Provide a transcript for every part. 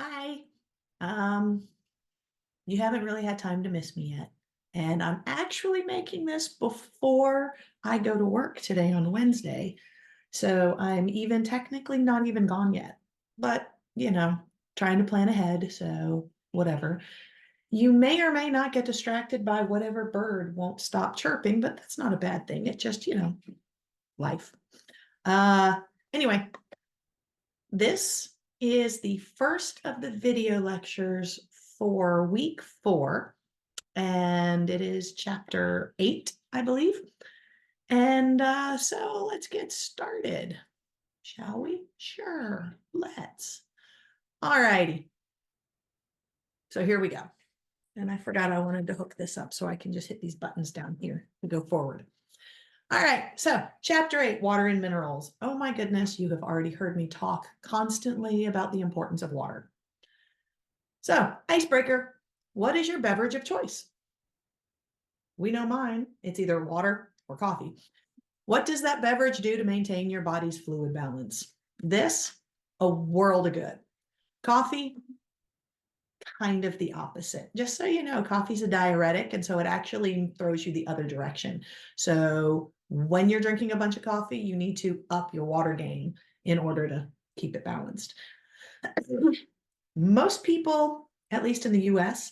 Hi. You haven't really had time to miss me yet. And I'm actually making this before I go to work today on Wednesday. So I'm even technically not even gone yet. But, trying to plan ahead. So whatever. You may or may not get distracted by whatever bird won't stop chirping, but that's not a bad thing. It's just, life. Uh, anyway, this is the first of the video lectures for week 4, and it is chapter 8, I believe. And so let's get started, shall we? Sure, let's. All righty. So here we go. And I forgot I wanted to hook this up so I can just hit these buttons down here and go forward. All right, so chapter 8, water and minerals. Oh my goodness, you have already heard me talk constantly about the importance of water. So, icebreaker, what is your beverage of choice? We know mine, it's either water or coffee. What does that beverage do to maintain your body's fluid balance? This, a world of good. Coffee, kind of the opposite. Just so you know, coffee's a diuretic, and so it actually throws you the other direction. So when you're drinking a bunch of coffee, you need to up your water game in order to keep it balanced. Most people, at least in the US,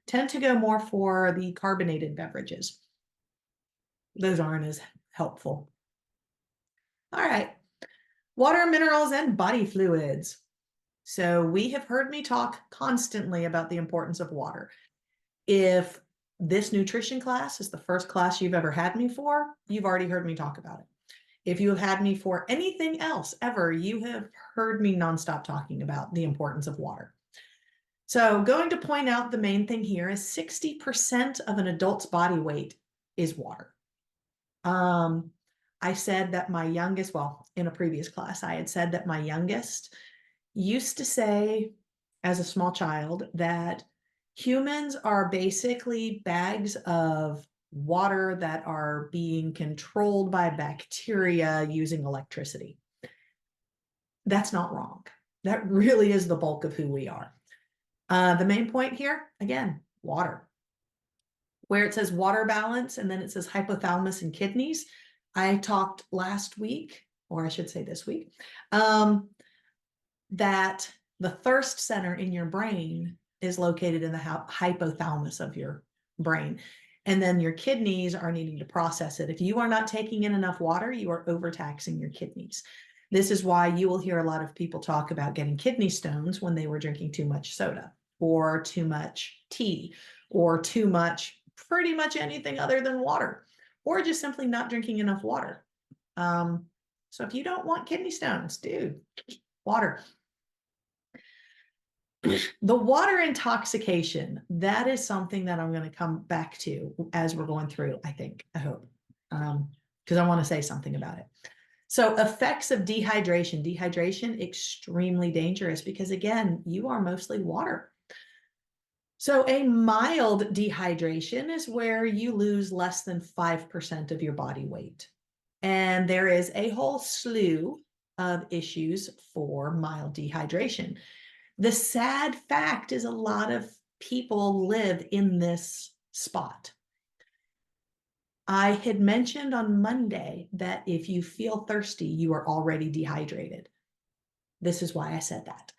tend to go more for the carbonated beverages. Those aren't as helpful. All right, water, minerals, and body fluids. So we have heard me talk constantly about the importance of water. If this nutrition class is the first class you've ever had me for, you've already heard me talk about it. If you have had me for anything else ever, you have heard me nonstop talking about the importance of water. So going to point out the main thing here is 60% of an adult's body weight is water. I said that my youngest, well, in a previous class, I had said that my youngest used to say as a small child that humans are basically bags of water that are being controlled by bacteria using electricity. That's not wrong. That really is the bulk of who we are. The main point here, again, water. Where it says water balance and then it says hypothalamus and kidneys, I talked last week, or I should say this week, that the thirst center in your brain is located in the hypothalamus of your brain. And then your kidneys are needing to process it. If you are not taking in enough water, you are overtaxing your kidneys. This is why you will hear a lot of people talk about getting kidney stones when they were drinking too much soda or too much tea or too much, pretty much anything other than water, or just simply not drinking enough water. So if you don't want kidney stones, dude, water. The water intoxication, that is something that I'm going to come back to as we're going through, I hope, because I want to say something about it. So effects of dehydration. Dehydration, extremely dangerous because, again, you are mostly water. So a mild dehydration is where you lose less than 5% of your body weight. And there is a whole slew of issues for mild dehydration. The sad fact is a lot of people live in this spot. I had mentioned on Monday that if you feel thirsty, you are already dehydrated. This is why I said that.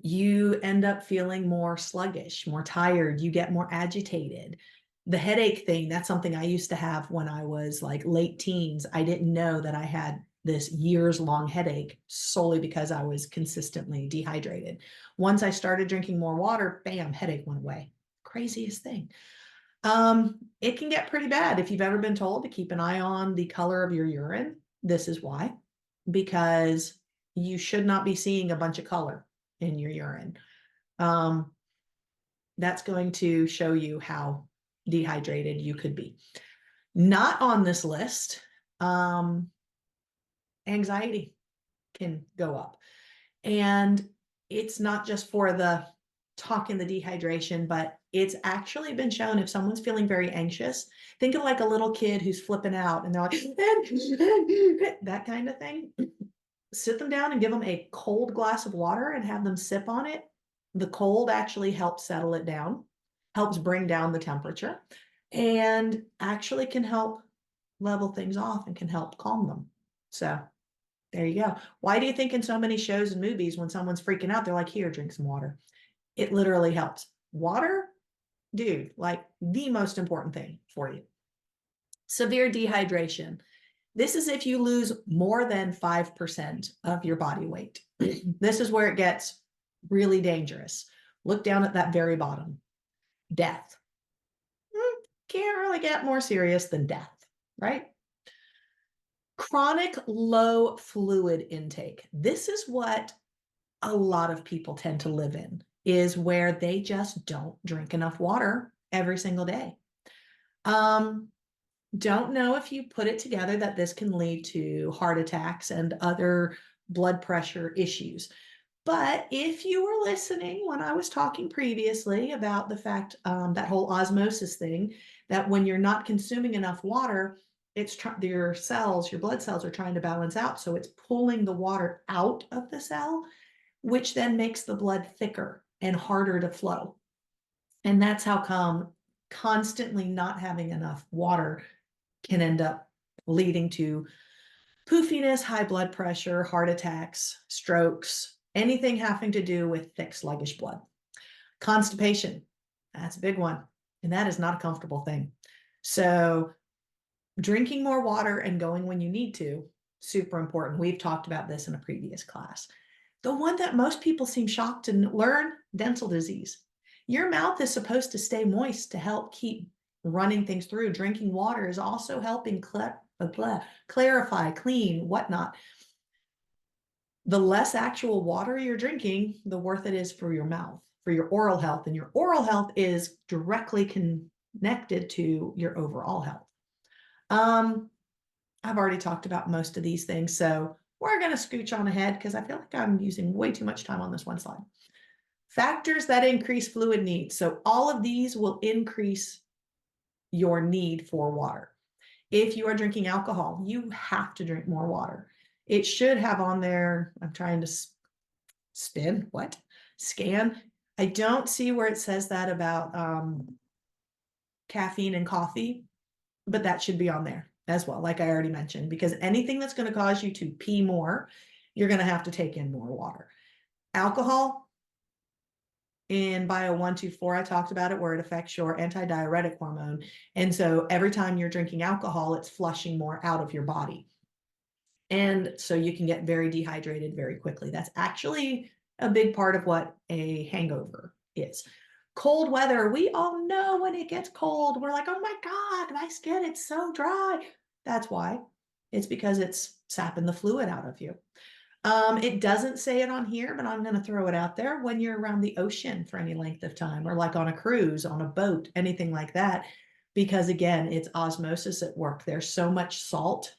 You end up feeling more sluggish, more tired, you get more agitated. The headache thing, that's something I used to have when I was like late teens. I didn't know that I had this years-long headache solely because I was consistently dehydrated. Once I started drinking more water, bam, headache went away. Craziest thing. It can get pretty bad. If you've ever been told to keep an eye on the color of your urine, this is why. Because you should not be seeing a bunch of color in your urine. That's going to show you how dehydrated you could be. Not on this list, anxiety can go up. And it's not just for the talk and the dehydration, but it's actually been shown if someone's feeling very anxious, think of like a little kid who's flipping out and they're like, that kind of thing. sit them down and give them a cold glass of water and have them sip on it. The cold actually helps settle it down, helps bring down the temperature, and actually can help level things off and can help calm them. So there you go. Why do you think in so many shows and movies, when someone's freaking out, they're like, here, drink some water? It literally helps. Water, dude, like the most important thing for you. Severe dehydration. This is if you lose more than 5% of your body weight. This is where it gets really dangerous. Look down at that very bottom. Death. Can't really get more serious than death, right? Chronic low fluid intake. This is what a lot of people tend to live in, is where they just don't drink enough water every single day. Don't know if you put it together that this can lead to heart attacks and other blood pressure issues. But if you were listening when I was talking previously about the fact, that whole osmosis thing, that when you're not consuming enough water, it's your cells, your blood cells are trying to balance out. So it's pulling the water out of the cell, which then makes the blood thicker and harder to flow. And that's how come constantly not having enough water can end up leading to poofiness, high blood pressure, heart attacks, strokes, anything having to do with thick, sluggish blood. Constipation, that's a big one. And that is not a comfortable thing. So drinking more water and going when you need to, super important. We've talked about this in a previous class. The one that most people seem shocked to learn, dental disease. Your mouth is supposed to stay moist to help keep running things through. Drinking water is also helping clarify, clean, whatnot. The less actual water you're drinking, the worse it is for your mouth, for your oral health. And your oral health is directly connected to your overall health. I've already talked about most of these things, so we're going to scooch on ahead because I feel like I'm using way too much time on this one slide. Factors that increase fluid needs. So all of these will increase your need for water. If you are drinking alcohol, you have to drink more water. It should have on there, I'm trying to scan. I don't see where it says that about caffeine and coffee, but that should be on there as well, like I already mentioned, because anything that's going to cause you to pee more, you're going to have to take in more water. Alcohol, in Bio 124, I talked about it, where it affects your antidiuretic hormone. And so every time you're drinking alcohol, it's flushing more out of your body. And so you can get very dehydrated very quickly. That's actually a big part of what a hangover is. Cold weather, we all know when it gets cold, we're like, oh my God, my skin, it's so dry. That's why. It's because it's sapping the fluid out of you. It doesn't say it on here, but I'm going to throw it out there. When you're around the ocean for any length of time, or like on a cruise, on a boat, anything like that, because again, it's osmosis at work. There's so much salt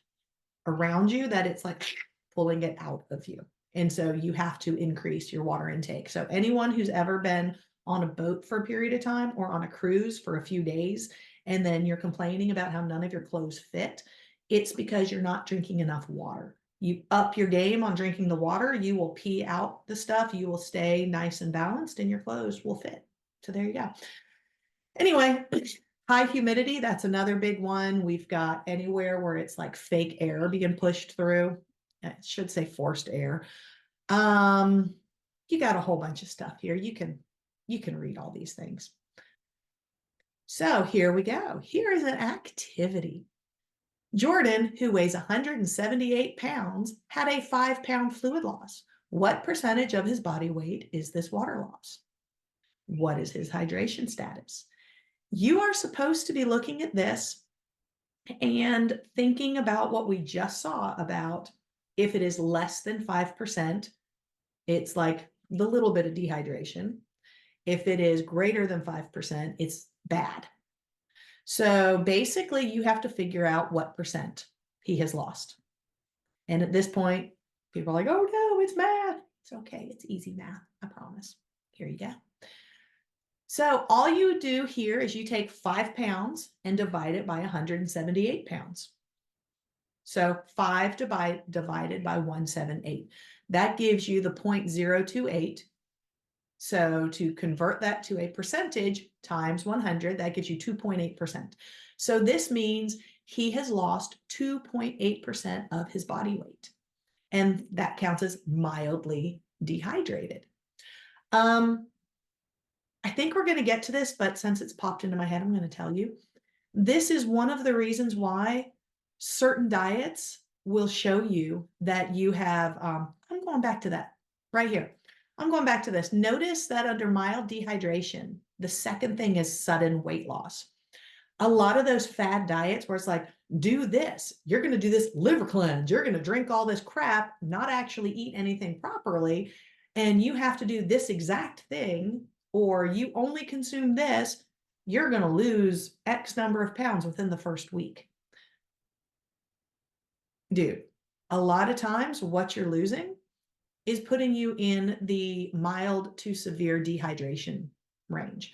around you that it's like pulling it out of you. And so you have to increase your water intake. So anyone who's ever been on a boat for a period of time or on a cruise for a few days, and then you're complaining about how none of your clothes fit, it's because you're not drinking enough water. You up your game on drinking the water, you will pee out the stuff, you will stay nice and balanced, and your clothes will fit. So there you go. Anyway, high humidity, that's another big one. We've got anywhere where it's like fake air being pushed through. It should say forced air. You got a whole bunch of stuff here. You can read all these things. So here we go. Here is an activity. Jordan, who weighs 178 pounds, had a 5-pound fluid loss. What percentage of his body weight is this water loss? What is his hydration status? You are supposed to be looking at this and thinking about what we just saw about if it is less than 5%, it's like the little bit of dehydration. If it is greater than 5%, it's bad. So basically, you have to figure out what percent he has lost. And at this point, people are like, oh no, it's math. It's okay. It's easy math. I promise. Here you go. So all you do here is you take 5 pounds and divide it by 178 pounds. So 5 divided by 178. That gives you the 0.028. So to convert that to a percentage times 100, that gives you 2.8%. So this means he has lost 2.8% of his body weight. And that counts as mildly dehydrated. I think we're going to get to this, but since it's popped into my head, I'm going to tell you. This is one of the reasons why certain diets will show you that you have, I'm going back to that right here. I'm going back to this. Notice that under mild dehydration, the second thing is sudden weight loss. A lot of those fad diets where it's like, do this, you're going to do this liver cleanse, you're going to drink all this crap, not actually eat anything properly, and you have to do this exact thing, or you only consume this, you're going to lose X number of pounds within the first week. Dude, a lot of times what you're losing is putting you in the mild to severe dehydration range.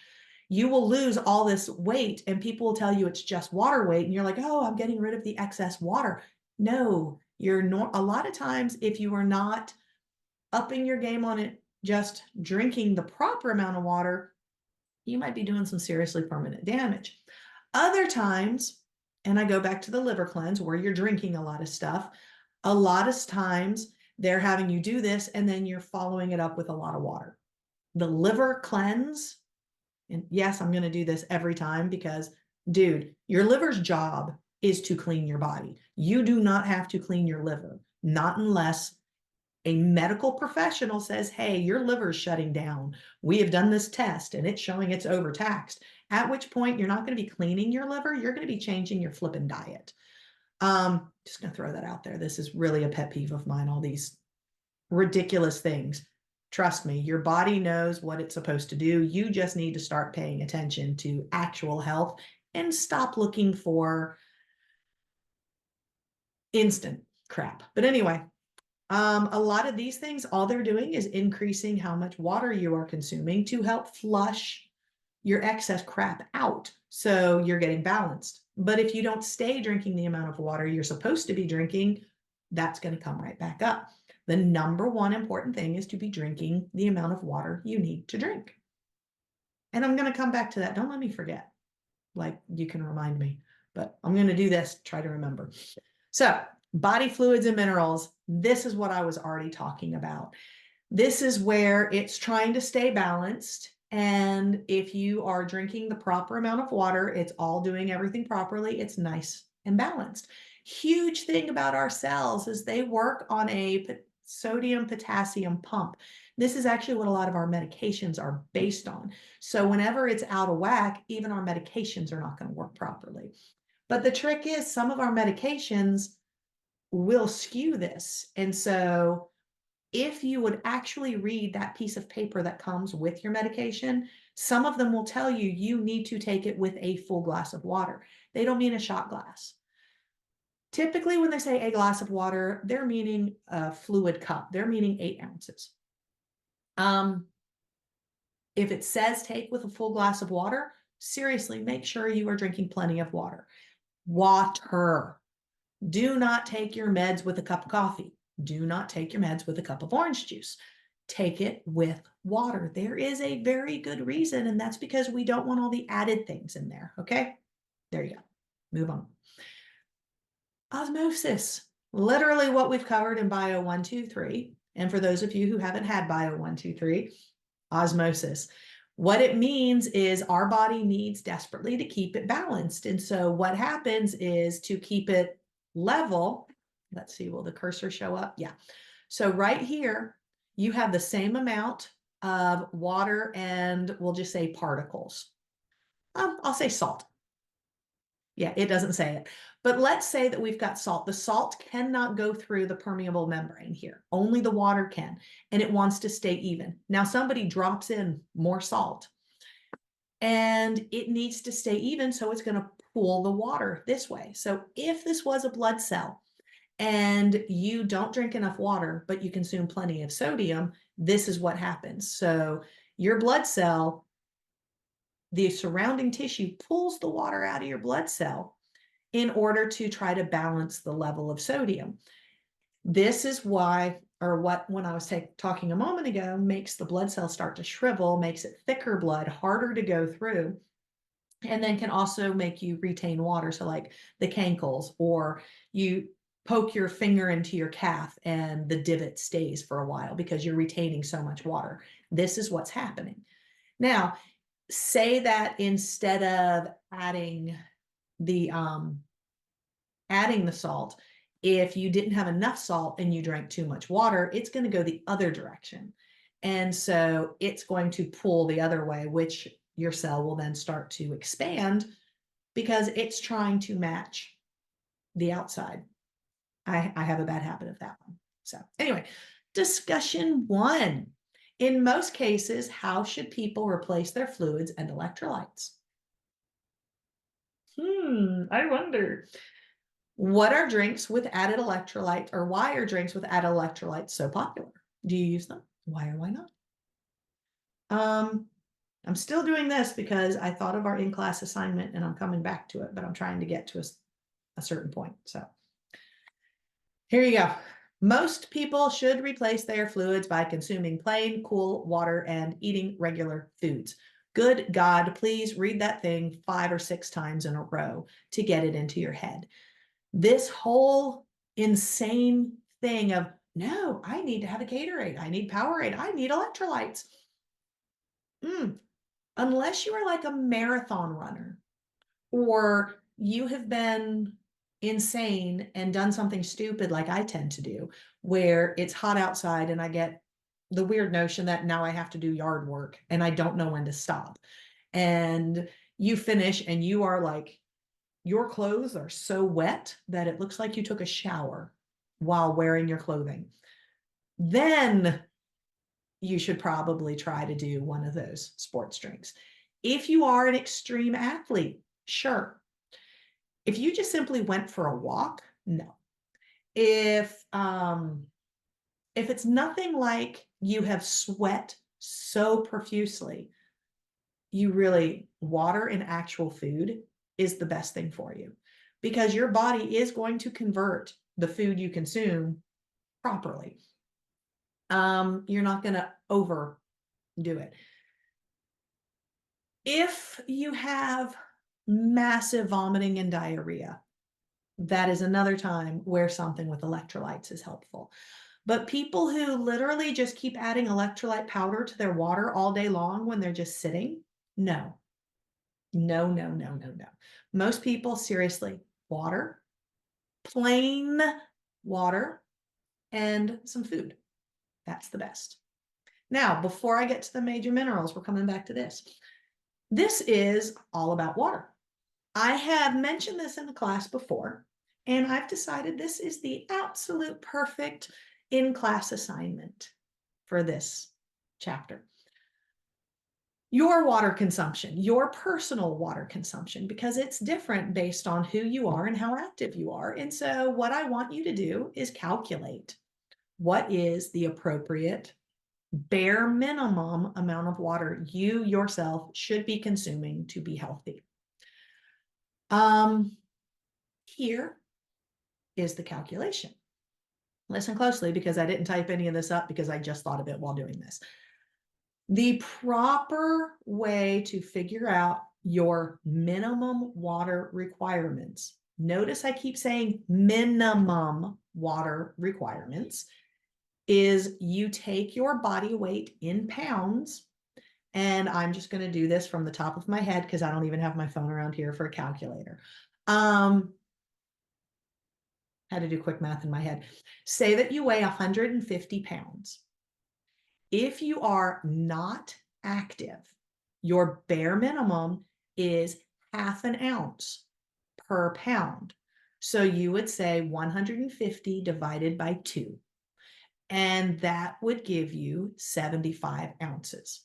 You will lose all this weight and people will tell you it's just water weight. And you're like, oh, I'm getting rid of the excess water. No, you're not. A lot of times, if you are not upping your game on it, just drinking the proper amount of water, you might be doing some seriously permanent damage. Other times, and I go back to the liver cleanse where you're drinking a lot of stuff, a lot of times they're having you do this and then you're following it up with a lot of water. The liver cleanse, and yes, I'm going to do this every time because, dude, your liver's job is to clean your body. You do not have to clean your liver, not unless a medical professional says, hey, your liver's shutting down. We have done this test and it's showing it's overtaxed. At which point you're not going to be cleaning your liver. You're going to be changing your flipping diet. Just going to throw that out there. This is really a pet peeve of mine, all these ridiculous things. Trust me, your body knows what it's supposed to do. You just need to start paying attention to actual health and stop looking for instant crap. But anyway, a lot of these things, all they're doing is increasing how much water you are consuming to help flush your excess crap out. So you're getting balanced. But if you don't stay drinking the amount of water you're supposed to be drinking, that's going to come right back up. The number one important thing is to be drinking the amount of water you need to drink. And I'm going to come back to that. Don't let me forget. Like, you can remind me, but I'm going to do this, try to remember. So body fluids and minerals, this is what I was already talking about. This is where it's trying to stay balanced. And if you are drinking the proper amount of water, it's all doing everything properly. It's nice and balanced. Huge thing about our cells is they work on a sodium potassium pump. This is actually what a lot of our medications are based on. So whenever it's out of whack, even our medications are not going to work properly. But the trick is some of our medications will skew this. And so if you would actually read that piece of paper that comes with your medication, some of them will tell you you need to take it with a full glass of water. They don't mean a shot glass. Typically, when they say a glass of water, they're meaning a fluid cup. They're meaning 8 ounces. If it says take with a full glass of water, seriously, make sure you are drinking plenty of water. Water. Do not take your meds with a cup of coffee. Do not take your meds with a cup of orange juice. Take it with water. There is a very good reason, and that's because we don't want all the added things in there. Okay, there you go. Move on. Osmosis, literally what we've covered in Bio 1, 2, 3. And for those of you who haven't had Bio 1, 2, 3, osmosis. What it means is our body needs desperately to keep it balanced. And so what happens is to keep it level, let's see, will the cursor show up? Yeah. So right here, you have the same amount of water and we'll just say particles. I'll say salt. Yeah, it doesn't say it. But let's say that we've got salt. The salt cannot go through the permeable membrane here. Only the water can, and it wants to stay even. Now somebody drops in more salt and it needs to stay even, so it's going to pull the water this way. So if this was a blood cell and you don't drink enough water, but you consume plenty of sodium, this is what happens. So your blood cell, the surrounding tissue pulls the water out of your blood cell. in order to try to balance the level of sodium. This is why, or what, when I was talking a moment ago, makes the blood cells start to shrivel, makes it thicker blood, harder to go through, and then can also make you retain water. So like the cankles, or you poke your finger into your calf and the divot stays for a while because you're retaining so much water. This is what's happening. Now, say that instead of adding the salt, if you didn't have enough salt and you drank too much water, it's going to go the other direction. And so it's going to pull the other way, which your cell will then start to expand because it's trying to match the outside. I have a bad habit of that one. So anyway, discussion 1. In most cases, how should people replace their fluids and electrolytes? I wonder. What are drinks with added electrolytes, or why are drinks with added electrolytes so popular? Do you use them? Why or why not? I'm still doing this because I thought of our in-class assignment and I'm coming back to it, but I'm trying to get to a certain point. So here you go. Most people should replace their fluids by consuming plain, cool water and eating regular foods. Good God, please read that thing 5 or 6 times in a row to get it into your head. This whole insane thing of, no, I need to have a Gatorade, I need Powerade, I need electrolytes. Unless you are like a marathon runner, or you have been insane and done something stupid like I tend to do, where it's hot outside and I get the weird notion that now I have to do yard work and I don't know when to stop. And you finish and you are like, your clothes are so wet that it looks like you took a shower while wearing your clothing. Then you should probably try to do one of those sports drinks. If you are an extreme athlete, sure. If you just simply went for a walk, no. If it's nothing like you have sweat so profusely, you really, water and actual food is the best thing for you, because your body is going to convert the food you consume properly. You're not going to overdo it. If you have massive vomiting and diarrhea, that is another time where something with electrolytes is helpful. But people who literally just keep adding electrolyte powder to their water all day long when they're just sitting, no. No, no, no, no, no. Most people, seriously, water, plain water, and some food. That's the best. Now, before I get to the major minerals, we're coming back to this. This is all about water. I have mentioned this in the class before, and I've decided this is the absolute perfect in-class assignment for this chapter. Your water consumption, your personal water consumption, because it's different based on who you are and how active you are. And so what I want you to do is calculate what is the appropriate bare minimum amount of water you yourself should be consuming to be healthy. Here is the calculation. Listen closely, because I didn't type any of this up because I just thought of it while doing this. The proper way to figure out your minimum water requirements. Notice I keep saying minimum water requirements. Is you take your body weight in pounds, and I'm just going to do this from the top of my head because I don't even have my phone around here for a calculator. Had to do quick math in my head. Say that you weigh 150 pounds. If you are not active, your bare minimum is ½ an ounce per pound. So you would say 150 divided by 2, and that would give you 75 ounces.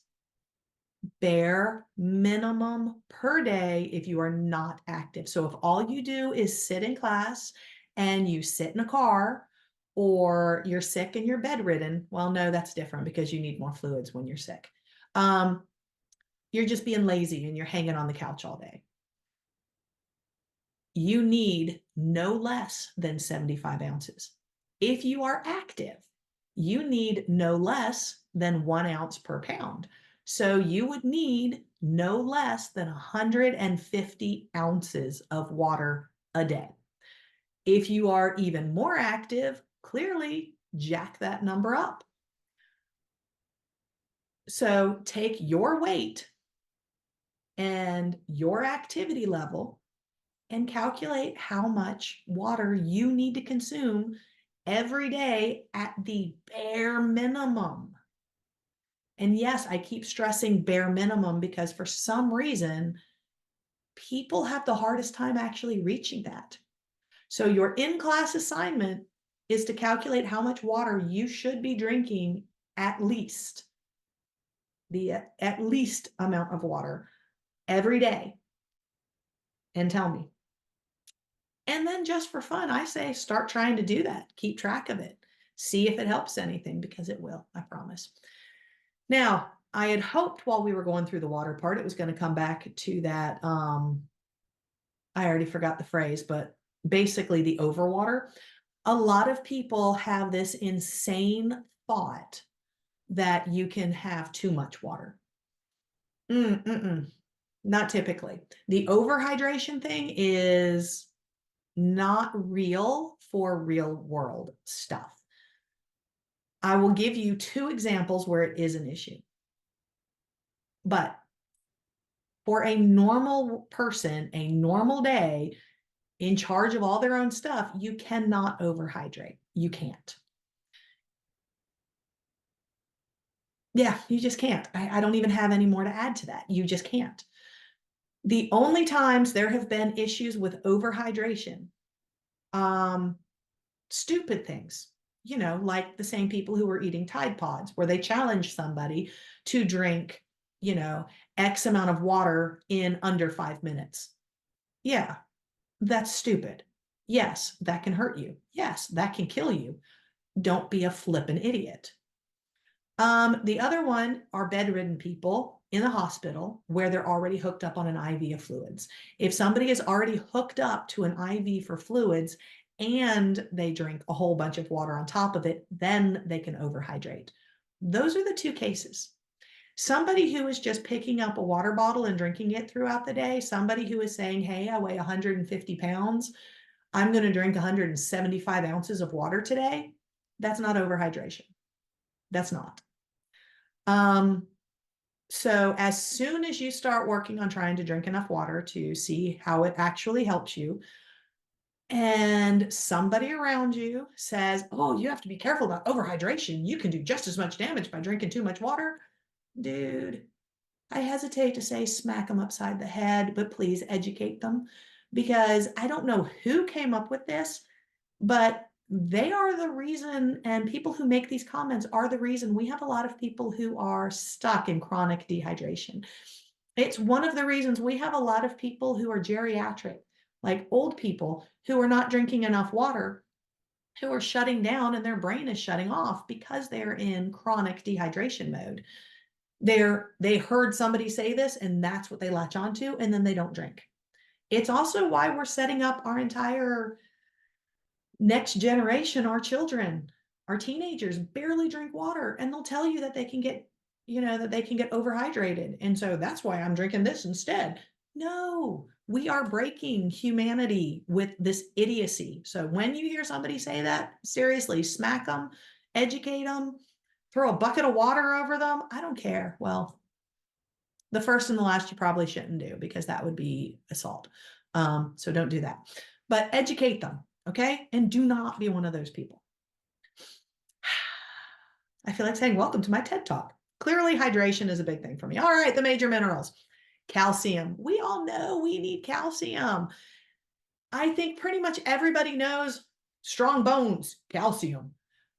Bare minimum per day if you are not active. So if all you do is sit in class and you sit in a car, or you're sick and you're bedridden, well, no, that's different because you need more fluids when you're sick. You're just being lazy and you're hanging on the couch all day. you need no less than 75 ounces. If you are active, you need no less than 1 ounce per pound. So you would need no less than 150 ounces of water a day. If you are even more active, clearly jack that number up. So take your weight and your activity level and calculate how much water you need to consume every day at the bare minimum. And yes, I keep stressing bare minimum because for some reason, people have the hardest time actually reaching that. So your in-class assignment is to calculate how much water you should be drinking at least, the at least amount of water every day, and tell me. And then just for fun, I say start trying to do that. Keep track of it. See if it helps anything, because it will, I promise. Now, I had hoped while we were going through the water part, it was going to come back to that. I already forgot the phrase, but basically the overwater. A lot of people have this insane thought that you can have too much water. Not typically. The overhydration thing is not real for real world stuff. I will give you 2 examples where it is an issue. But for a normal person, a normal day, in charge of all their own stuff, you cannot overhydrate. You can't. Yeah, you just can't. I don't even have any more to add to that. You just can't. The only times there have been issues with overhydration, stupid things, like the same people who were eating Tide Pods, where they challenged somebody to drink, X amount of water in under 5 minutes. Yeah, that's stupid. Yes, that can hurt you. Yes, that can kill you. Don't be a flippin' idiot. The other one are bedridden people in the hospital where they're already hooked up on an IV of fluids. If somebody is already hooked up to an IV for fluids and they drink a whole bunch of water on top of it, then they can overhydrate. Those are the 2 cases. Somebody who is just picking up a water bottle and drinking it throughout the day, somebody who is saying, hey, I weigh 150 pounds, I'm going to drink 175 ounces of water today. That's not overhydration. That's not. So as soon as you start working on trying to drink enough water to see how it actually helps you, and somebody around you says, oh, you have to be careful about overhydration, you can do just as much damage by drinking too much water. Dude, I hesitate to say smack them upside the head, but please educate them, because I don't know who came up with this, but they are the reason, and people who make these comments are the reason we have a lot of people who are stuck in chronic dehydration. It's one of the reasons we have a lot of people who are geriatric, like old people who are not drinking enough water, who are shutting down and their brain is shutting off because they're in chronic dehydration mode. They heard somebody say this and that's what they latch onto, and then they don't drink. It's also why we're setting up our entire next generation. Our children, our teenagers barely drink water, and they'll tell you that they can get, overhydrated. And so that's why I'm drinking this instead. No, we are breaking humanity with this idiocy. So when you hear somebody say that, seriously, smack them, educate them, throw a bucket of water over them. I don't care. Well, the first and the last you probably shouldn't do, because that would be assault. So don't do that, but educate them. Okay. And do not be one of those people. I feel like saying, welcome to my TED Talk. Clearly, hydration is a big thing for me. All right. The major minerals. Calcium. We all know we need calcium. I think pretty much everybody knows strong bones, calcium,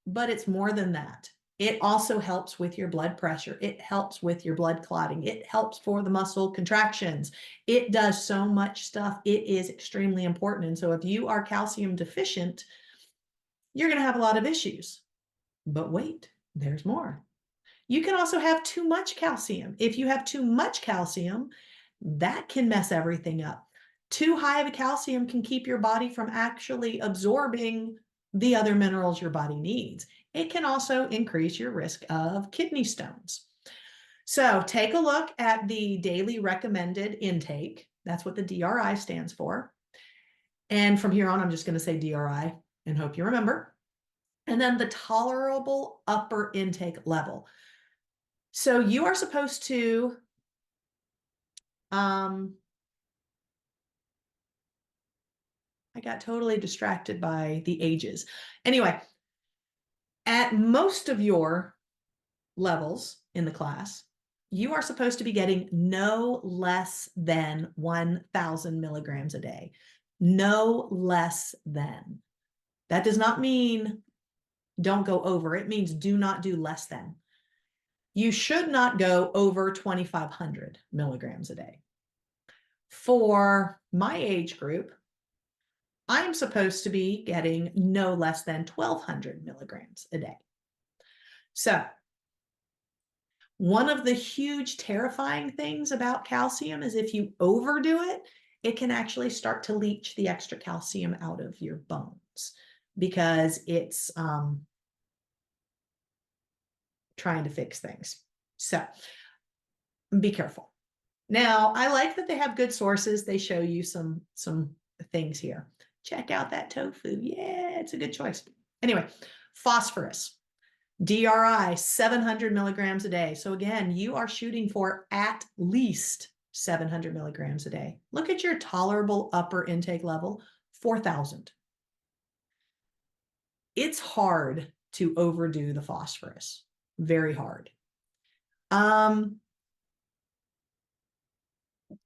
but it's more than that. It also helps with your blood pressure. It helps with your blood clotting. It helps for the muscle contractions. It does so much stuff. It is extremely important. And so if you are calcium deficient, you're going to have a lot of issues. But wait, there's more. You can also have too much calcium. If you have too much calcium, that can mess everything up. Too high of a calcium can keep your body from actually absorbing the other minerals your body needs. It can also increase your risk of kidney stones. So take a look at the daily recommended intake. That's what the DRI stands for. And from here on, I'm just going to say DRI and hope you remember. And then the tolerable upper intake level. So you are supposed to I got totally distracted by the ages. Anyway, at most of your levels in the class, you are supposed to be getting no less than 1,000 milligrams a day. No less than. That does not mean don't go over. It means do not do less than. You should not go over 2,500 milligrams a day. For my age group, I'm supposed to be getting no less than 1,200 milligrams a day. So one of the huge terrifying things about calcium is if you overdo it, it can actually start to leach the extra calcium out of your bones because it's trying to fix things. So be careful. Now, I like that they have good sources. They show you some things here. Check out that tofu. Yeah, it's a good choice. Anyway, phosphorus. DRI, 700 milligrams a day. So again, you are shooting for at least 700 milligrams a day. Look at your tolerable upper intake level, 4,000. It's hard to overdo the phosphorus. Very hard.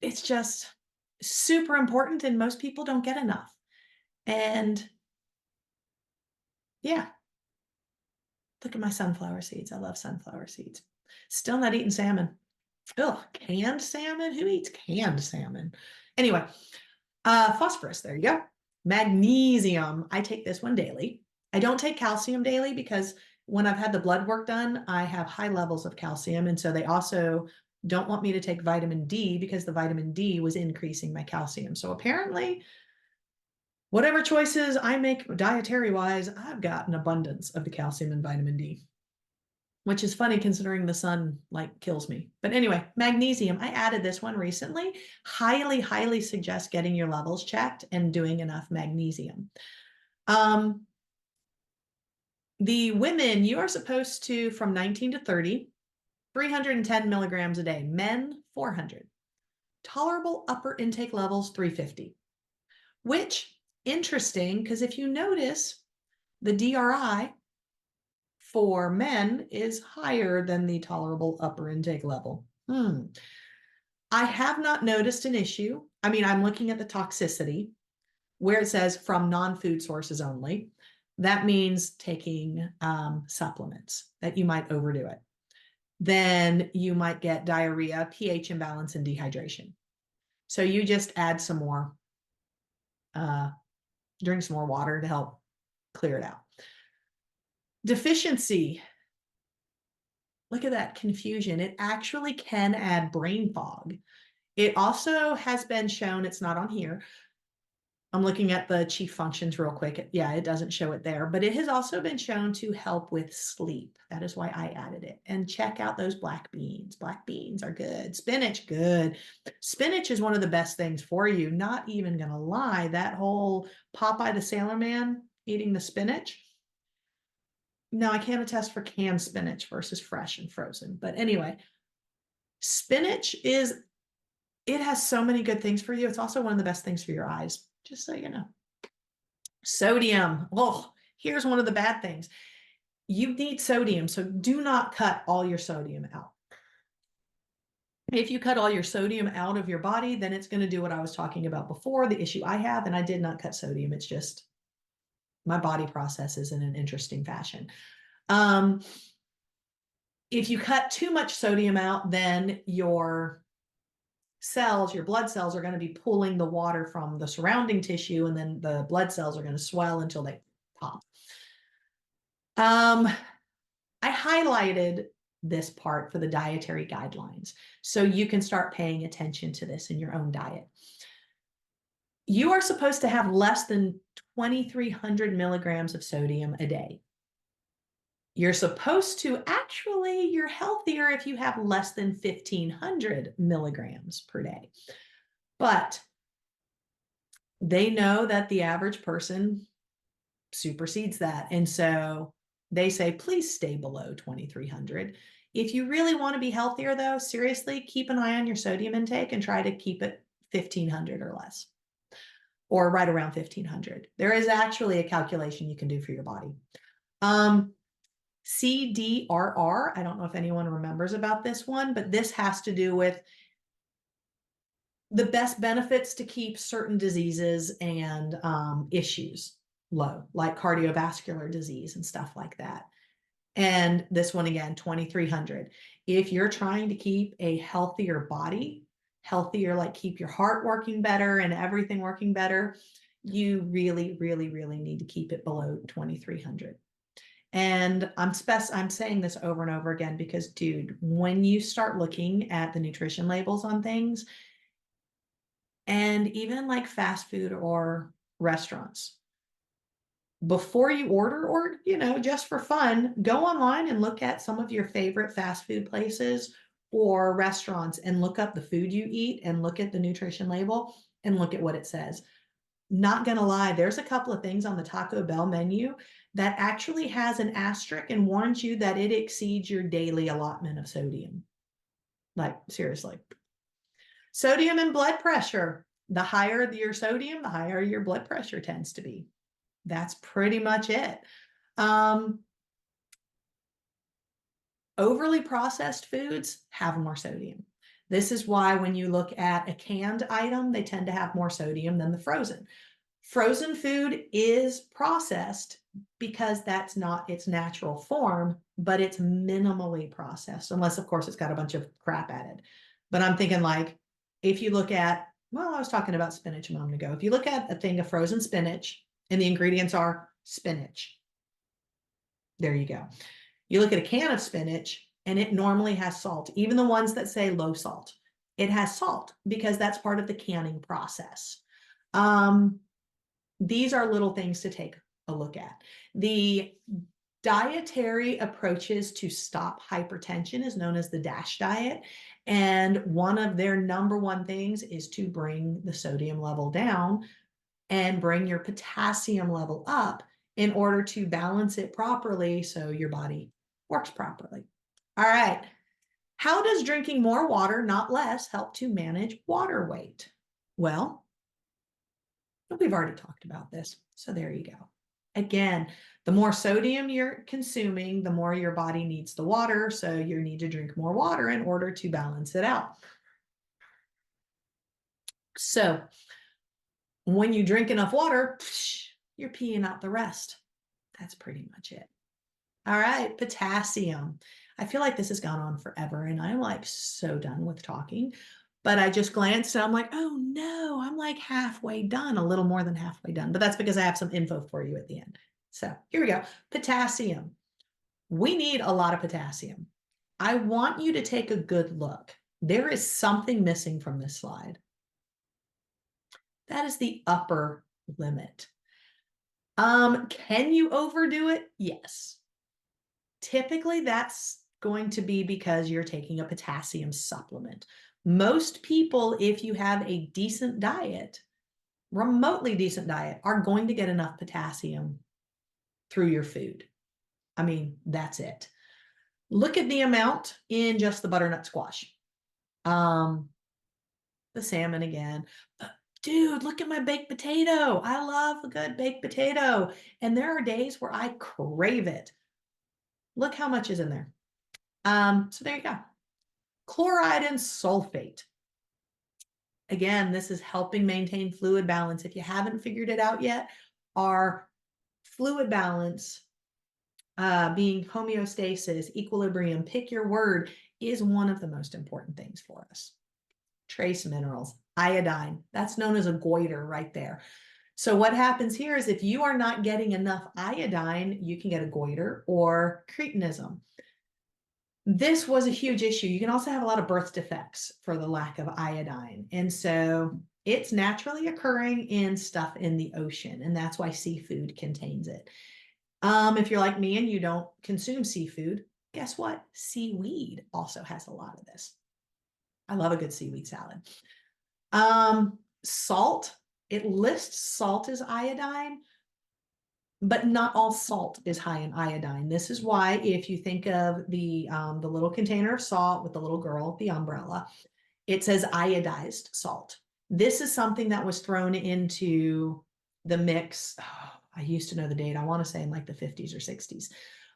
It's just super important and most people don't get enough. And yeah, look at my sunflower seeds. I love sunflower seeds. Still not eating salmon. Oh, canned salmon? Who eats canned salmon? Anyway, phosphorus, there you go. Magnesium, I take this one daily. I don't take calcium daily because when I've had the blood work done, I have high levels of calcium. And so they also don't want me to take vitamin D because the vitamin D was increasing my calcium. So apparently, whatever choices I make dietary wise, I've got an abundance of the calcium and vitamin D, which is funny considering the sun like kills me. But anyway, magnesium, I added this one recently. Highly, highly suggest getting your levels checked and doing enough magnesium. The women, you are supposed to, from 19 to 30, 310 milligrams a day. Men, 400. Tolerable upper intake levels, 350. Which, interesting, because if you notice, the DRI for men is higher than the tolerable upper intake level. I have not noticed an issue. I mean, I'm looking at the toxicity where it says from non-food sources only. That means taking supplements that you might overdo it. Then you might get diarrhea, pH imbalance, and dehydration. So you just add some more, drink some more water to help clear it out. Deficiency. Look at that confusion. It actually can add brain fog. It also has been shown, it's not on here. I'm looking at the chief functions real quick. Yeah, it doesn't show it there, but it has also been shown to help with sleep. That is why I added it. And check out those black beans. Black beans are good. Spinach, good. Spinach is one of the best things for you. Not even gonna lie, that whole Popeye the Sailor Man eating the spinach. No, I can't attest for canned spinach versus fresh and frozen. But anyway, spinach it has so many good things for you. It's also one of the best things for your eyes, just so you know. Sodium. Oh, here's one of the bad things. You need sodium, so do not cut all your sodium out. If you cut all your sodium out of your body, then it's going to do what I was talking about before, the issue I have, and I did not cut sodium. It's just my body processes in an interesting fashion. If you cut too much sodium out, then your cells, your blood cells are going to be pulling the water from the surrounding tissue, and then the blood cells are going to swell until they pop. I highlighted this part for the dietary guidelines so you can start paying attention to this in your own diet. You are supposed to have less than 2,300 milligrams of sodium a day. You're supposed to actually, you're healthier if you have less than 1,500 milligrams per day. But they know that the average person supersedes that. And so they say, please stay below 2,300. If you really want to be healthier, though, seriously, keep an eye on your sodium intake and try to keep it 1,500 or less, or right around 1,500. There is actually a calculation you can do for your body. CDRR, I don't know if anyone remembers about this one, but this has to do with the best benefits to keep certain diseases and issues low, like cardiovascular disease and stuff like that. And this one again, 2,300. If you're trying to keep a healthier body, healthier, like keep your heart working better and everything working better, you really, really, really need to keep it below 2,300. And I'm saying this over and over again because, dude, when you start looking at the nutrition labels on things, and even like fast food or restaurants, before you order, or, just for fun, go online and look at some of your favorite fast food places or restaurants and look up the food you eat and look at the nutrition label and look at what it says. Not gonna lie, there's a couple of things on the Taco Bell menu that actually has an asterisk and warns you that it exceeds your daily allotment of sodium. Like, seriously. Sodium and blood pressure. The higher your sodium, the higher your blood pressure tends to be. That's pretty much it. Overly processed foods have more sodium. This is why when you look at a canned item, they tend to have more sodium than the frozen. Frozen food is processed because that's not its natural form, but it's minimally processed, unless, of course, it's got a bunch of crap added. But I'm thinking, like, if you look at, well, I was talking about spinach a moment ago. If you look at a thing of frozen spinach and the ingredients are spinach, there you go. You look at a can of spinach and it normally has salt, even the ones that say low salt. It has salt because that's part of the canning process. These are little things to take a look at. The dietary approaches to stop hypertension is known as the DASH diet. And one of their number one things is to bring the sodium level down and bring your potassium level up in order to balance it properly so your body works properly. All right. How does drinking more water, not less, help to manage water weight? Well, we've already talked about this, so there you go. Again, the more sodium you're consuming, the more your body needs the water, so you need to drink more water in order to balance it out. So when you drink enough water, you're peeing out the rest. That's pretty much it. All right, potassium. I feel like this has gone on forever and I'm like so done with talking, but I just glanced and I'm like, oh no, I'm like halfway done, a little more than halfway done, but that's because I have some info for you at the end. So here we go. Potassium. We need a lot of potassium. I want you to take a good look. There is something missing from this slide. That is the upper limit. Can you overdo it? Yes. Typically, that's going to be because you're taking a potassium supplement. Most people, if you have a decent diet, remotely decent diet, are going to get enough potassium through your food. I mean, that's it. Look at the amount in just the butternut squash. The salmon again. Dude, look at my baked potato. I love a good baked potato. And there are days where I crave it. Look how much is in there. So there you go. Chloride and sulfate. Again, this is helping maintain fluid balance. If you haven't figured it out yet, our fluid balance, being homeostasis, equilibrium, pick your word, is one of the most important things for us. Trace minerals, iodine, that's known as a goiter right there. So what happens here is if you are not getting enough iodine, you can get a goiter or cretinism. This was a huge issue. You can also have a lot of birth defects for the lack of iodine. And so It's naturally occurring in stuff in the ocean, and that's why seafood contains it. If you're like me and you don't consume seafood, guess what? Seaweed also has a lot of this. I love a good seaweed salad. Salt, it lists salt as iodine, but not all salt is high in iodine. This is why if you think of the little container of salt with the little girl with the umbrella, it says iodized salt. This is something that was thrown into the mix. Oh, I used to know the date. I want to say in like the 50s or 60s,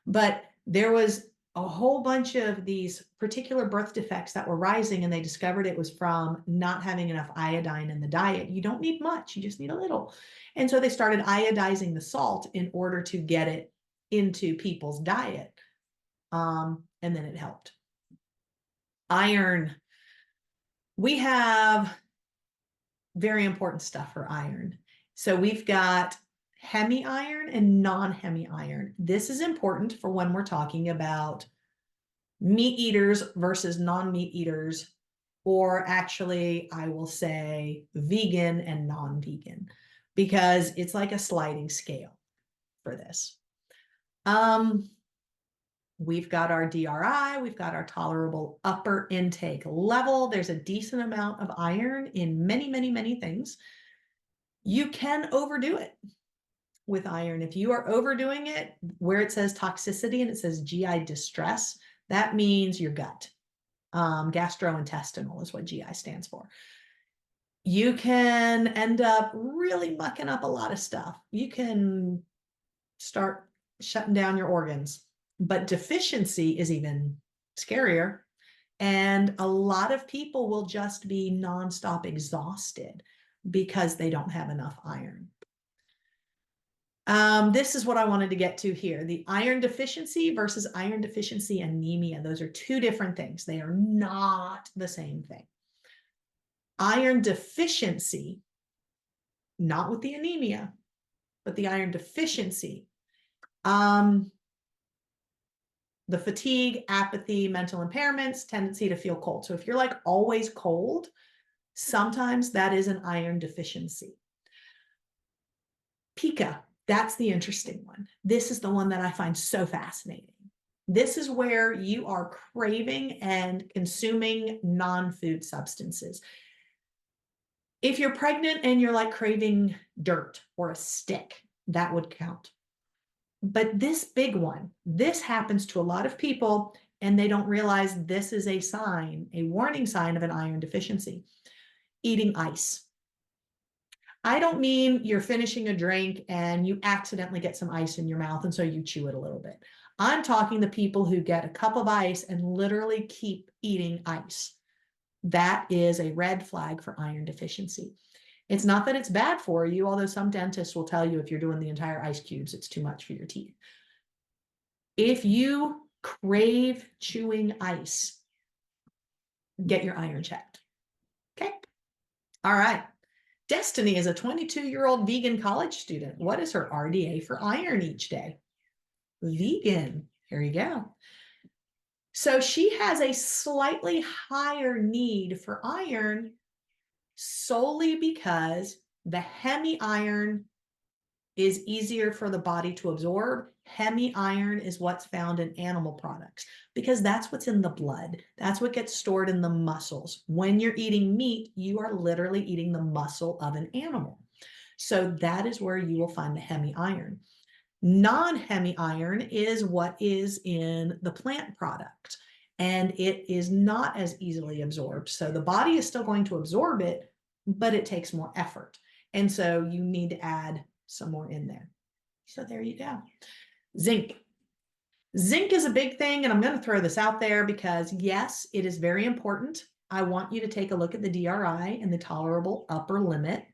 but there was a whole bunch of these particular birth defects that were rising, and they discovered it was from not having enough iodine in the diet. You don't need much, you just need a little. And so they started iodizing the salt in order to get it into people's diet. And then it helped. Iron. We have very important stuff for iron. So we've got hemi-iron and non-hemi-iron. This is important for when we're talking about meat eaters versus non-meat eaters, or actually, I will say vegan and non-vegan, because it's like a sliding scale for this. We've got our DRI, we've got our tolerable upper intake level. There's a decent amount of iron in many, many, many things. You can overdo it with iron. If you are overdoing it, where it says toxicity and it says GI distress, that means your gut. Gastrointestinal is what GI stands for. You can end up really mucking up a lot of stuff. You can start shutting down your organs, but deficiency is even scarier. And a lot of people will just be nonstop exhausted because they don't have enough iron. This is what I wanted to get to here. The iron deficiency versus iron deficiency anemia. Those are two different things. They are not the same thing. Iron deficiency, not with the anemia, but the iron deficiency. The fatigue, apathy, mental impairments, tendency to feel cold. So if you're like always cold, sometimes that is an iron deficiency. Pica, that's the interesting one. This is the one that I find so fascinating. This is where you are craving and consuming non-food substances. If you're pregnant and you're like craving dirt or a stick, that would count. But this big one, this happens to a lot of people, and they don't realize this is a sign, a warning sign of an iron deficiency. Eating ice. I don't mean you're finishing a drink and you accidentally get some ice in your mouth and so you chew it a little bit. I'm talking the people who get a cup of ice and literally keep eating ice. That is a red flag for iron deficiency. It's not that it's bad for you, although some dentists will tell you if you're doing the entire ice cubes, it's too much for your teeth. If you crave chewing ice, get your iron checked. Okay. All right. Destiny is a 22-year-old vegan college student. What is her RDA for iron each day? Vegan. Here you go. So she has a slightly higher need for iron solely because the hemi-iron is easier for the body to absorb. Hemi-iron is what's found in animal products because that's what's in the blood. That's what gets stored in the muscles. When you're eating meat, you are literally eating the muscle of an animal. So that is where you will find the hemi-iron. Non-hemi-iron is what is in the plant product, and it is not as easily absorbed. So the body is still going to absorb it, but it takes more effort. And so you need to add some more in there. So there you go. Zinc. Zinc is a big thing, and I'm going to throw this out there because yes, it is very important. I want you to take a look at the DRI and the tolerable upper limit.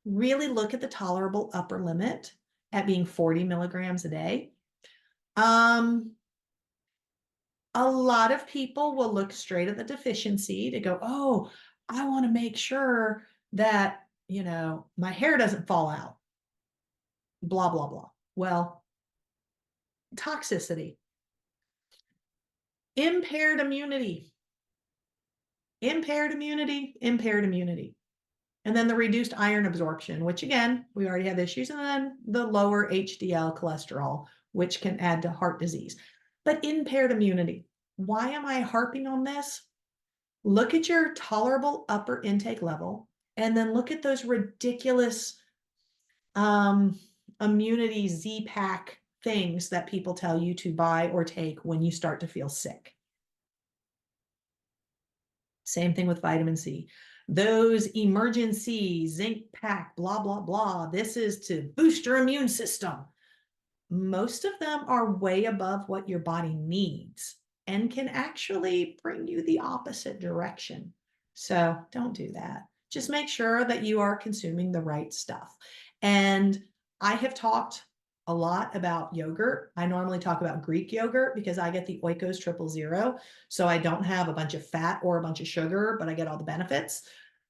Really look at the tolerable upper limit at being 40 milligrams a day. A lot of people will look straight at the deficiency to go, oh, I want to make sure that, you know, my hair doesn't fall out. Blah, blah, blah. Well, toxicity, impaired immunity, impaired immunity, impaired immunity. And then the reduced iron absorption, which again, we already have issues, and then the lower HDL cholesterol, which can add to heart disease. But impaired immunity. Why am I harping on this? Look at your tolerable upper intake level, and then look at those ridiculous immunity Z-Pack things that people tell you to buy or take when you start to feel sick. Same thing with vitamin C. Those emergency zinc pack, blah, blah, blah. This is to boost your immune system. Most of them are way above what your body needs and can actually bring you the opposite direction. So don't do that. Just make sure that you are consuming the right stuff. And I have talked a lot about yogurt. I normally talk about Greek yogurt because I get the Oikos 000. So I don't have a bunch of fat or a bunch of sugar, but I get all the benefits.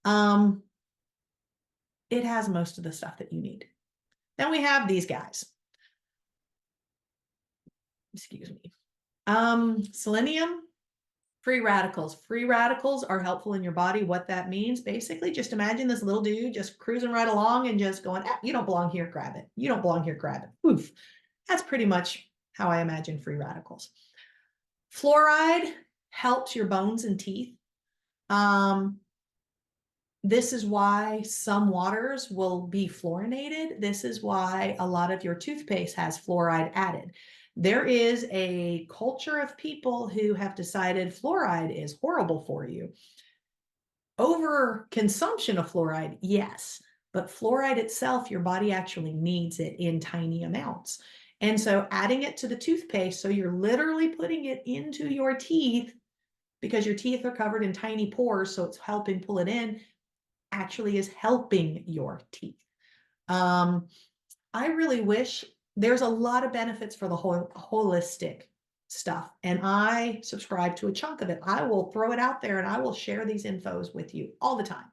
It has most of the stuff that you need. Then we have these guys. Excuse me. Selenium, free radicals. Free radicals are helpful in your body. What that means, basically, just imagine this little dude just cruising right along and just going, you don't belong here, grab it. You don't belong here, grab it. Oof. That's pretty much how I imagine free radicals. Fluoride helps your bones and teeth. This is why some waters will be fluorinated. This is why a lot of your toothpaste has fluoride added. There is a culture of people who have decided fluoride is horrible for you. Overconsumption of fluoride, yes, but fluoride itself, your body actually needs it in tiny amounts. And so adding it to the toothpaste, so you're literally putting it into your teeth because your teeth are covered in tiny pores, so it's helping pull it in, actually is helping your teeth. I really wish there's a lot of benefits for the whole holistic stuff, and I subscribe to a chunk of it. I will throw it out there and I will share these infos with you all the time.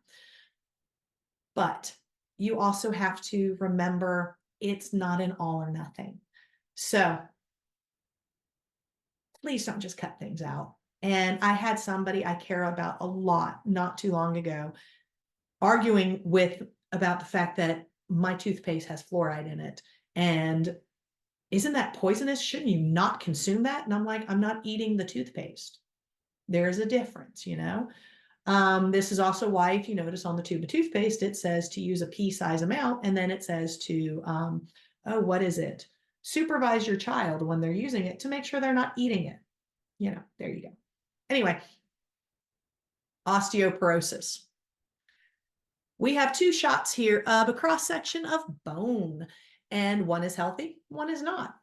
But you also have to remember it's not an all or nothing. So please don't just cut things out. And I had somebody I care about a lot not too long ago arguing with about the fact that my toothpaste has fluoride in it. And isn't that poisonous? Shouldn't you not consume that? And I'm like, I'm not eating the toothpaste. There's a difference, you know? This is also why, if you notice on the tube of toothpaste, it says to use a pea-size amount, and then it says to, what is it? Supervise your child when they're using it to make sure they're not eating it. You know, there you go. Anyway, osteoporosis. We have two shots here of a cross-section of bone, and one is healthy, one is not.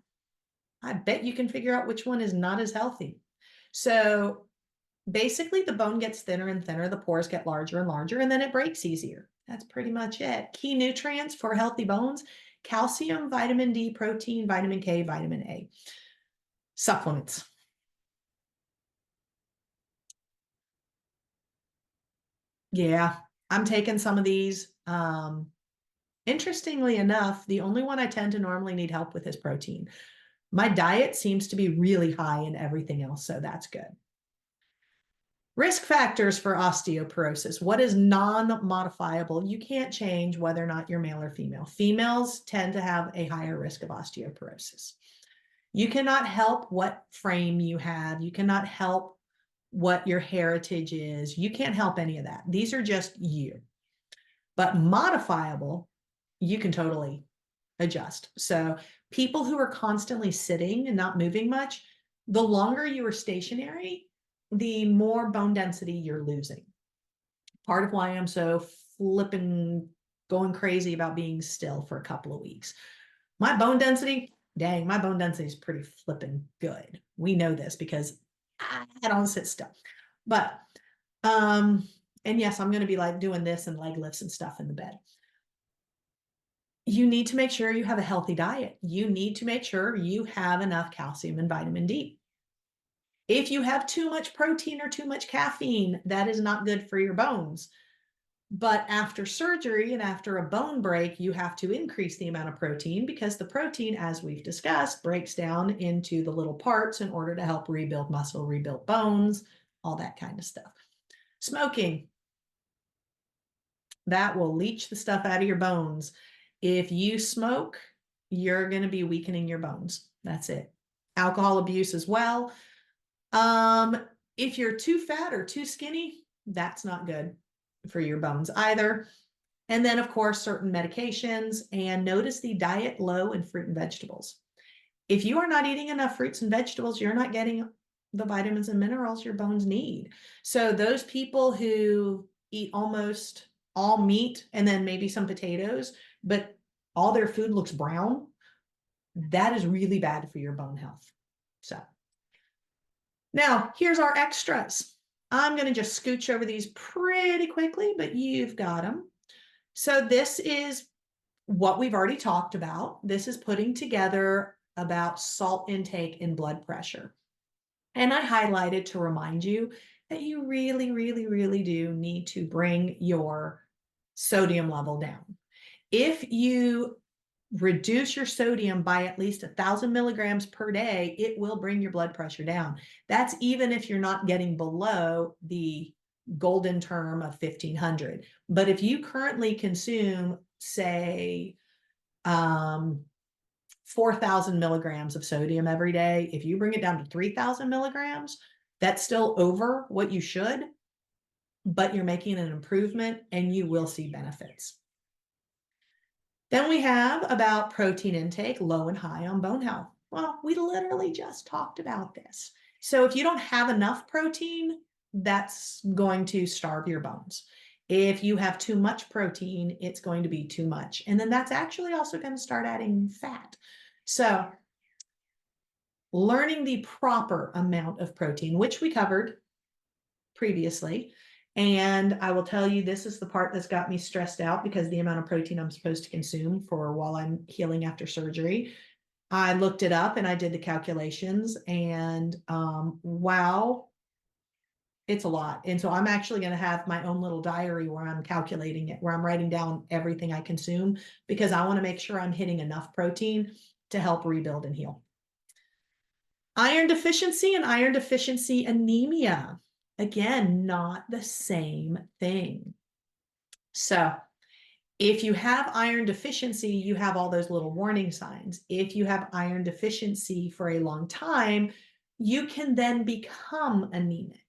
I bet you can figure out which one is not as healthy. So basically the bone gets thinner and thinner, the pores get larger and larger, and then it breaks easier. That's pretty much it. Key nutrients for healthy bones: calcium, vitamin D, protein, vitamin K, vitamin A. Supplements. Yeah, I'm taking some of these. Interestingly enough, the only one I tend to normally need help with is protein. My diet seems to be really high in everything else, so that's good. Risk factors for osteoporosis. What is non-modifiable? You can't change whether or not you're male or female. Females tend to have a higher risk of osteoporosis. You cannot help what frame you have. You cannot help what your heritage is. You can't help any of that. These are just you. But modifiable, you can totally adjust. So people who are constantly sitting and not moving much, the longer you are stationary, the more bone density you're losing. Part of why I'm so flipping going crazy about being still for a couple of weeks. My bone density, dang, my bone density is pretty flipping good. We know this because I don't sit still. But and yes, I'm going to be like doing this and leg lifts and stuff in the bed. You need to make sure you have a healthy diet. You need to make sure you have enough calcium and vitamin D. If you have too much protein or too much caffeine, that is not good for your bones. But after surgery and after a bone break, you have to increase the amount of protein because the protein, as we've discussed, breaks down into the little parts in order to help rebuild muscle, rebuild bones, all that kind of stuff. Smoking. That will leach the stuff out of your bones. If you smoke, you're going to be weakening your bones. That's it. Alcohol abuse as well. If you're too fat or too skinny, that's not good for your bones either. And then, of course, certain medications, and notice the diet low in fruit and vegetables. If you are not eating enough fruits and vegetables, you're not getting the vitamins and minerals your bones need. So those people who eat almost all meat and then maybe some potatoes, but all their food looks brown, that is really bad for your bone health. So now here's our extras. I'm going to just scooch over these pretty quickly, but you've got them. So this is what we've already talked about. This is putting together about salt intake and blood pressure. And I highlighted to remind you that you really, really, really do need to bring your sodium level down. If you reduce your sodium by at least 1,000 milligrams per day, it will bring your blood pressure down. That's even if you're not getting below the golden term of 1,500. But if you currently consume, say, 4,000 milligrams of sodium every day, if you bring it down to 3,000 milligrams, that's still over what you should, but you're making an improvement and you will see benefits. Then we have about protein intake, low and high on bone health. Well, we literally just talked about this. So if you don't have enough protein, that's going to starve your bones. If you have too much protein, it's going to be too much. And then that's actually also going to start adding fat. So learning the proper amount of protein, which we covered previously. And I will tell you, this is the part that's got me stressed out, because the amount of protein I'm supposed to consume for while I'm healing after surgery. I looked it up and I did the calculations, and wow, it's a lot. And so I'm actually going to have my own little diary where I'm calculating it, where I'm writing down everything I consume, because I want to make sure I'm hitting enough protein to help rebuild and heal. Iron deficiency and iron deficiency anemia. Again, not the same thing. So if you have iron deficiency, you have all those little warning signs. If you have iron deficiency for a long time, you can then become anemic.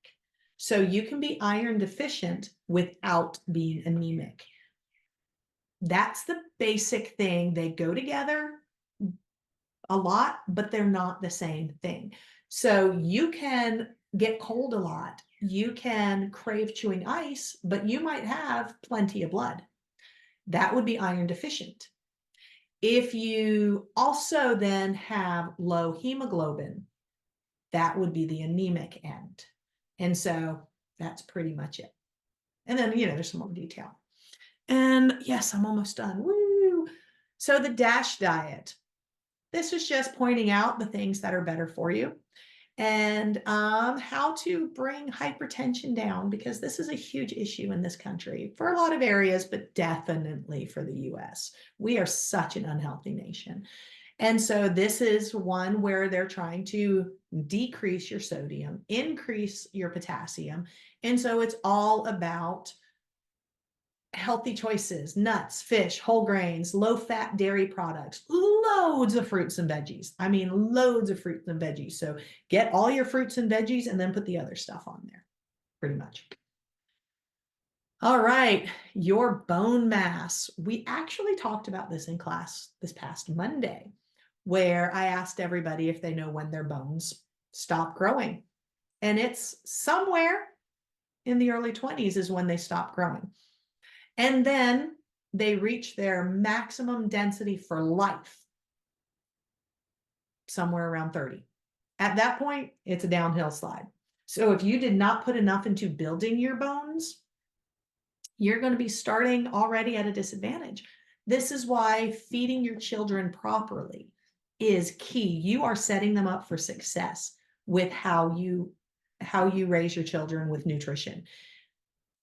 So you can be iron deficient without being anemic. That's the basic thing. They go together a lot, but they're not the same thing. So you can get cold a lot. You can crave chewing ice, but you might have plenty of blood. That would be iron deficient. If you also then have low hemoglobin, that would be the anemic end. And so that's pretty much it. And then, there's some more detail. And yes, I'm almost done. Woo! So the DASH diet. This is just pointing out the things that are better for you, and how to bring hypertension down, because this is a huge issue in this country for a lot of areas, but definitely for the US. We are such an unhealthy nation. And so this is one where they're trying to decrease your sodium, increase your potassium. And so it's all about healthy choices: nuts, fish, whole grains, low-fat dairy products, loads of fruits and veggies. I mean, loads of fruits and veggies. So get all your fruits and veggies and then put the other stuff on there, pretty much. All right, your bone mass. We actually talked about this in class this past Monday, where I asked everybody if they know when their bones stop growing. And it's somewhere in the early 20s is when they stop growing. And then they reach their maximum density for life somewhere around 30. At that point, it's a downhill slide. So if you did not put enough into building your bones, you're going to be starting already at a disadvantage. This is why feeding your children properly is key. You are setting them up for success with how you raise your children with nutrition.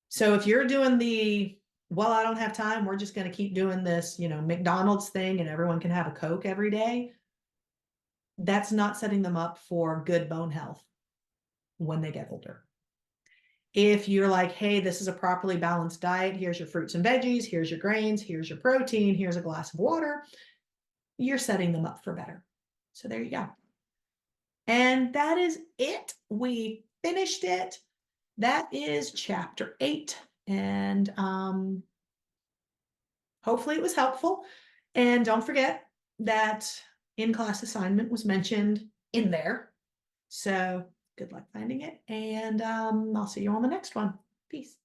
So if you're doing well, I don't have time, we're just going to keep doing this, McDonald's thing, and everyone can have a Coke every day, that's not setting them up for good bone health when they get older. If you're like, hey, this is a properly balanced diet, here's your fruits and veggies, here's your grains, here's your protein, here's a glass of water, you're setting them up for better. So there you go. And that is it. We finished it. That is chapter 8. And hopefully it was helpful. And don't forget that in-class assignment was mentioned in there. So good luck finding it. And I'll see you on the next one. Peace.